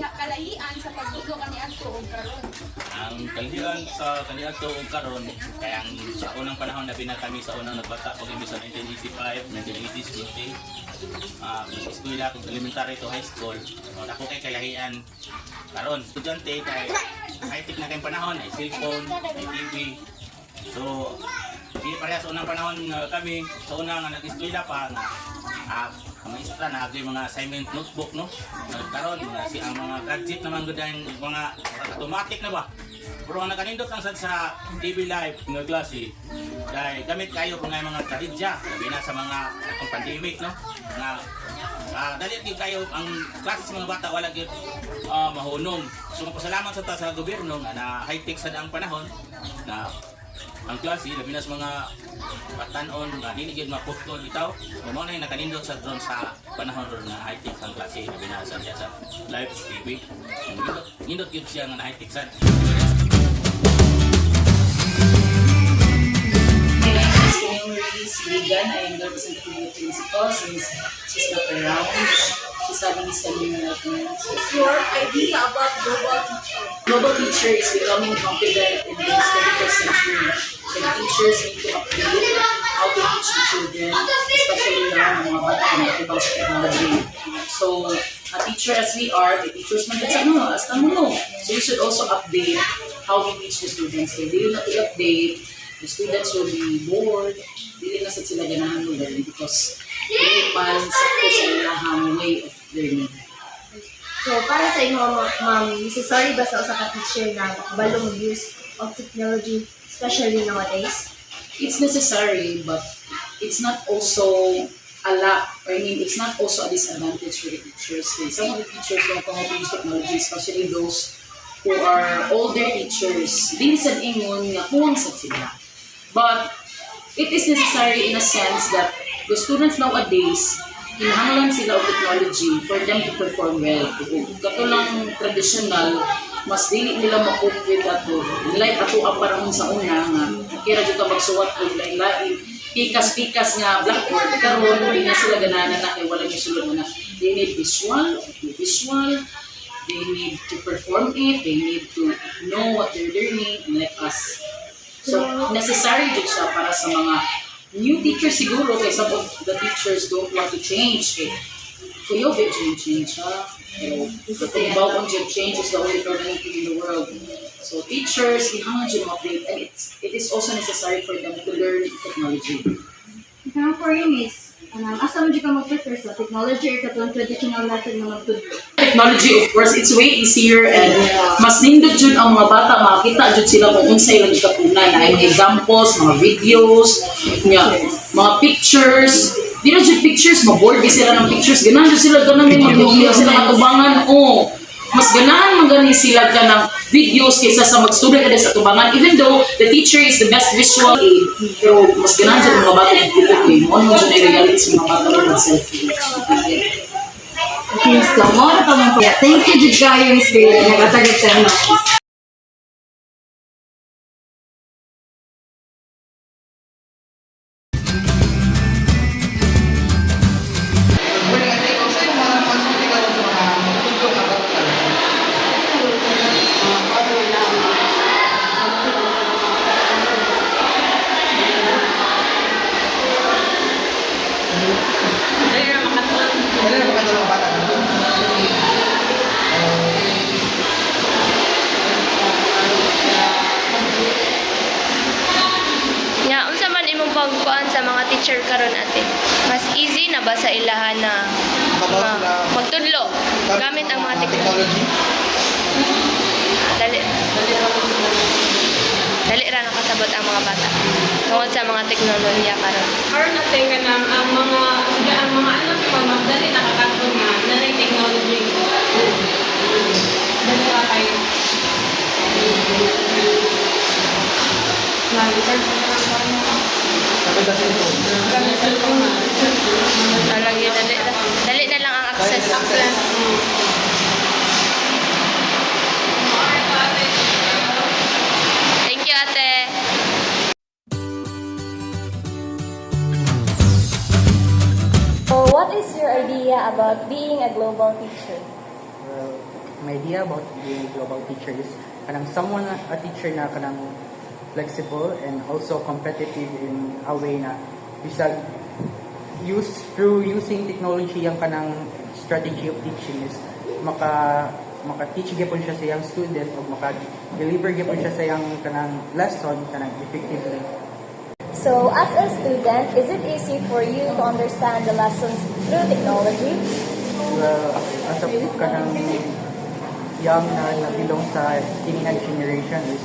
kalahian sa pagtudlo kaniadto og karon? Ang kalihan sa kaniadto og karon kay ang sa unang panahon na binatami sa unang nagbata pag sa 1985, 1980s, 20 eskwela kung elementary to high school. Ako kay kalahian karon estudyante kay high-tech na kay panahon, ay cellphone, ay TV. So di pareha sa unang panahon kami sa unang nag-eskwela pa na mga istra na agay mga assignment notebook no. Karon si ang mga gadget naman gud mga automatic na ba. Pero ang nakanindot lang sad sa TV live nga klase kay gamit kayo kung mga karidya labi na sa mga atong pandemic no. Na dali gyud kayo ang klase sa mga bata wala gyud mahunong. So magpasalamat sa gobyerno na high-tech sad ang panahon na ang klase labi na sa mga batanon na dili gyud maputol bitaw mo na nakanindot sa drone sa panahon ron na high-tech ang klase labi na sa live TV nindot gyud siya nga high-tech sad. Ligan, I am the representative principal since she's not around. She's having a seminar right now. Your idea about global teacher? Global teacher is becoming confident in this 21st century. So the teachers need to update how to teach the children, especially now mga bata na ibang sa technology. So a teacher as we are, the teachers man sa ano, as tamuno. So we should also update how we teach the students. If they will not update, the students will be bored. Dili na sad sila ganahan mo learn because dili man sakto sa ilahang way of learning. So, para sa inyo, ma'am, necessary ba sa usa ka teacher na balong use of technology, especially nowadays? It's necessary, but it's not also a lack, or I mean, it's not also a disadvantage for the teachers. Some of the teachers don't know how to use technology, especially those who are older teachers. Dili sad ingon nga kuwang sad sila. But it is necessary in a sense that the students nowadays, kinahanglan sila of technology for them to perform well. Kato lang traditional, mas dili nila ma-cope with ato. Like ato ang parang sa una nga, kira dito magsuwat og lain-lain, pikas-pikas nga blackboard, karon hindi na sila ganahan na kay wala ni sulod na. They need visual, they need to perform it, they need to know what they're learning, like us. So, necessary din siya para sa mga new teachers siguro, kaya some of the teachers don't want to change. Kuya, change ha. The Tumbaw on change is the only permanent thing in the world. So, teachers, kailangan dyan update, and it is also necessary for them to learn technology. Now, for you, miss, asa mo ka mag-prefer sa technology or katong traditional natin na magtudlo? Technology, of course, it's way easier and mas nindot dyan ang mga bata, makita dyan sila kung unsay lang ikapunay. Na yung examples, mga videos, mga pictures. Di na dyan pictures, maboard sila ng pictures. Ganahan dyan sila, ganahan may mag-video sila matubangan. Mas ganahan magaling sila ka ng videos kaysa sa mag-student ka sa tubangan. Even though the teacher is the best visual aid, pero mas ganahan dyan mga bata yung buko ko. Ano dyan ay reality sa mga bata ng selfie. Okay, so, mo na pa thank you, Jud kayo, Miss Bailey. Nagatagat sa inyo. pagkuan sa mga teacher karon ate, mas easy na ba sa ilahan na magtudlo gamit ang mga technology? Dali ra nakasabot ang mga bata tungod sa mga teknolohiya karon. Karon natin kanang ang mga anak pa mas dali nakakatong na nanay technology. Dali ra kayo. Alang yun, dali na lang ang access. Thank you, ate. So, what is your idea about being a global teacher? Well, my idea about being a global teacher is kanang someone a teacher na kanang flexible and also competitive in a way na bisag through using technology ang kanang strategy of teaching is maka-teach gyapon siya sa iyang student o maka-deliver gyapon siya sa iyang kanang lesson kanang effectively. So, as a student, is it easy for you to understand the lessons through technology? Well, as a kanang young na belong sa teenage generation is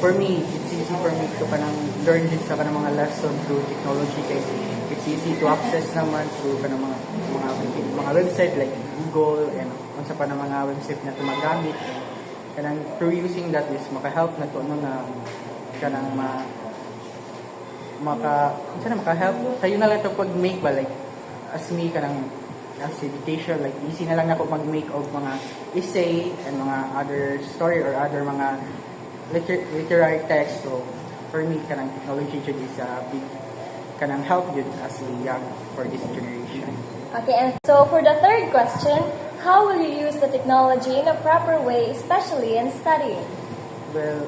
for me it's easy for me to kanang learn din sa kanang mga lesson through technology kay it's easy to access naman through kanang mga website like Google and unsa pa na mga website na tumagamit kanang through using that is maka-help na to na kanang maka-help sayo na lang to pag make ba like as me kanang as education like easy na lang ako mag-make of mga essay and mga other story or other mga literary text. So for me kanang technology jud is a big kanang help jud as a young for this generation. Okay, and so for the third question, how will you use the technology in a proper way, especially in studying? Well,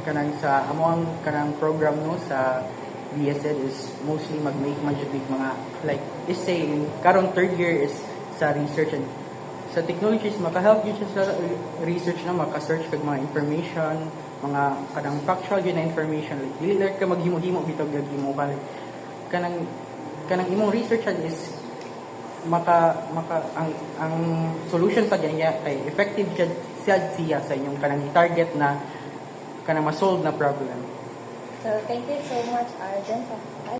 kanang sa among kanang program no sa BSed is mostly mag-make big mga like essay karon third year is sa research and sa technologies maka-help yun siya sa research na maka-search kag mga information mga kanang factual yun na information like dili lang ka maghimo-himo bitog gagimo ka like, kanang imong research is ang solution sa ganyan kay effective siya sa inyong kanang target na kanang ma-solve na problem. So, thank you so much, Arjen, sa